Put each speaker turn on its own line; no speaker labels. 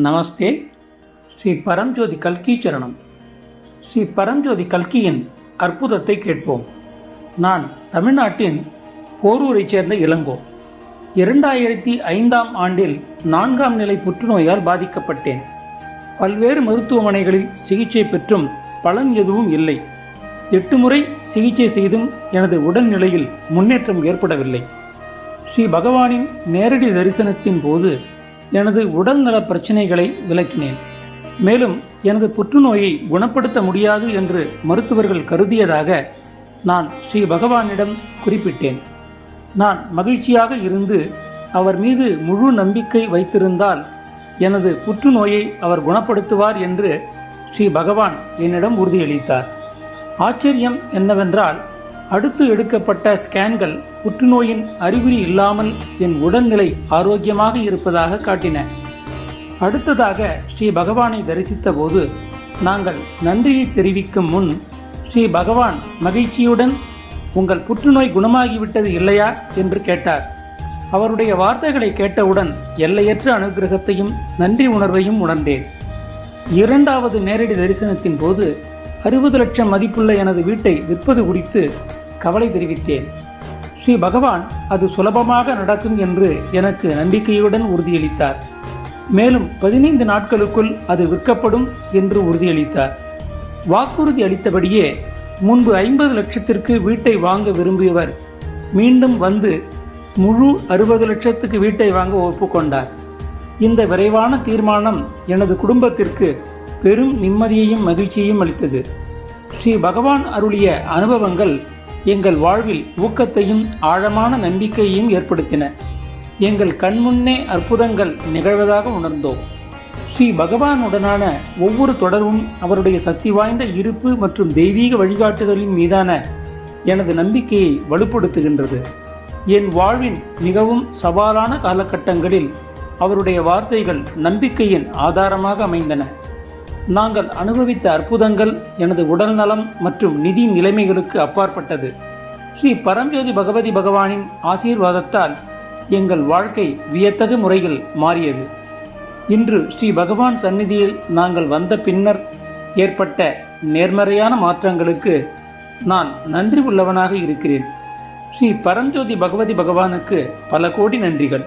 நமஸ்தே. ஸ்ரீ பரஞ்சோதி கல்கி சரணம். ஸ்ரீ பரஞ்சோதி கல்கியின் அற்புதத்தை கேட்போம். நான் தமிழ்நாட்டின் போரூரைச் சேர்ந்த இளங்கோ. 2005ஆம் ஆண்டில் 4ஆம் நிலை புற்றுநோயால் பாதிக்கப்பட்டேன். பல்வேறு மருத்துவமனைகளில் சிகிச்சை பெற்றும் பலன் எதுவும் இல்லை. 8 முறை சிகிச்சை செய்தும் எனது உடல்நிலையில் முன்னேற்றம் ஏற்படவில்லை. ஸ்ரீ பகவானின் நேரடி தரிசனத்தின் போது எனது உடல்நல பிரச்சனைகளை விளக்கினேன். மேலும் எனது புற்றுநோயை குணப்படுத்த முடியாது என்று மருத்துவர்கள் கருதியதாக நான் ஸ்ரீ பகவானிடம் குறிப்பிட்டேன். நான் மகிழ்ச்சியாக இருந்து அவர் மீது முழு நம்பிக்கை வைத்திருந்தால் எனது புற்றுநோயை அவர் குணப்படுத்துவார் என்று ஸ்ரீ பகவான் என்னிடம் உறுதியளித்தார். ஆச்சரியம் என்னவென்றால், அடுத்து எடுக்கப்பட்ட ஸ்கேன்கள் புற்றுநோயின் அறிகுறி இல்லாமல் என் உடல்நிலை ஆரோக்கியமாக இருப்பதாக காட்டின. அடுத்ததாக ஸ்ரீ பகவானை தரிசித்த போது நாங்கள் நன்றியை தெரிவிக்கும் முன் ஸ்ரீ பகவான் மகிழ்ச்சியுடன், உங்கள் புற்றுநோய் குணமாகிவிட்டது இல்லையா என்று கேட்டார். அவருடைய வார்த்தைகளை கேட்டவுடன் எல்லையற்ற அனுகிரகத்தையும் நன்றி உணர்வையும் உணர்ந்தேன். 2வது நேரடி தரிசனத்தின் போது 60 லட்சம் மதிப்புள்ள எனது வீட்டை விற்பது குறித்து கவலை தெரிவித்தேன். ஸ்ரீ பகவான் அது சுலபமாக நடக்கும் என்று எனக்கு நம்பிக்கையுடன் உறுதியளித்தார். மேலும் 15 நாட்களுக்குள் அது விற்கப்படும் என்று உறுதியளித்தார். வாக்குறுதி அளித்தபடியே முன்பு 50 லட்சத்திற்கு வீட்டை வாங்க விரும்பியவர் மீண்டும் வந்து முழு 60 லட்சத்துக்கு வீட்டை வாங்க ஒப்புக்கொண்டார். இந்த விரைவான தீர்மானம் எனது குடும்பத்திற்கு பெரும் நிம்மதியையும் மகிழ்ச்சியையும் அளித்தது. ஸ்ரீ பகவான் அருளிய அனுபவங்கள் எங்கள் வாழ்வில் ஊக்கத்தையும் ஆழமான நம்பிக்கையையும் ஏற்படுத்தின. எங்கள் கண்முன்னே அற்புதங்கள் நிகழ்வதாக உணர்ந்தோம். ஸ்ரீ பகவானுடனான ஒவ்வொரு தொடர்பும் அவருடைய சக்தி வாய்ந்த இருப்பு மற்றும் தெய்வீக வழிகாட்டுதலின் மீதான எனது நம்பிக்கையை வலுப்படுத்துகின்றது. என் வாழ்வின் மிகவும் சவாலான காலகட்டங்களில் அவருடைய வார்த்தைகள் நம்பிக்கையின் ஆதாரமாக அமைந்தன. நாங்கள் அனுபவித்த அற்புதங்கள் எனது உடல்நலம் மற்றும் நிதி நிலைமைகளுக்கு அப்பாற்பட்டது. ஸ்ரீ பரஞ்சோதி பகவதி பகவானின் ஆசீர்வாதத்தால் எங்கள் வாழ்க்கை வியத்தகு முறையில் மாறியது. இன்று ஸ்ரீ பகவான் சந்நிதியில் நாங்கள் வந்த பின்னர் ஏற்பட்ட நேர்மறையான மாற்றங்களுக்கு நான் நன்றி உள்ளவனாக இருக்கிறேன். ஸ்ரீ பரஞ்சோதி பகவதி பகவானுக்கு பல கோடி நன்றிகள்.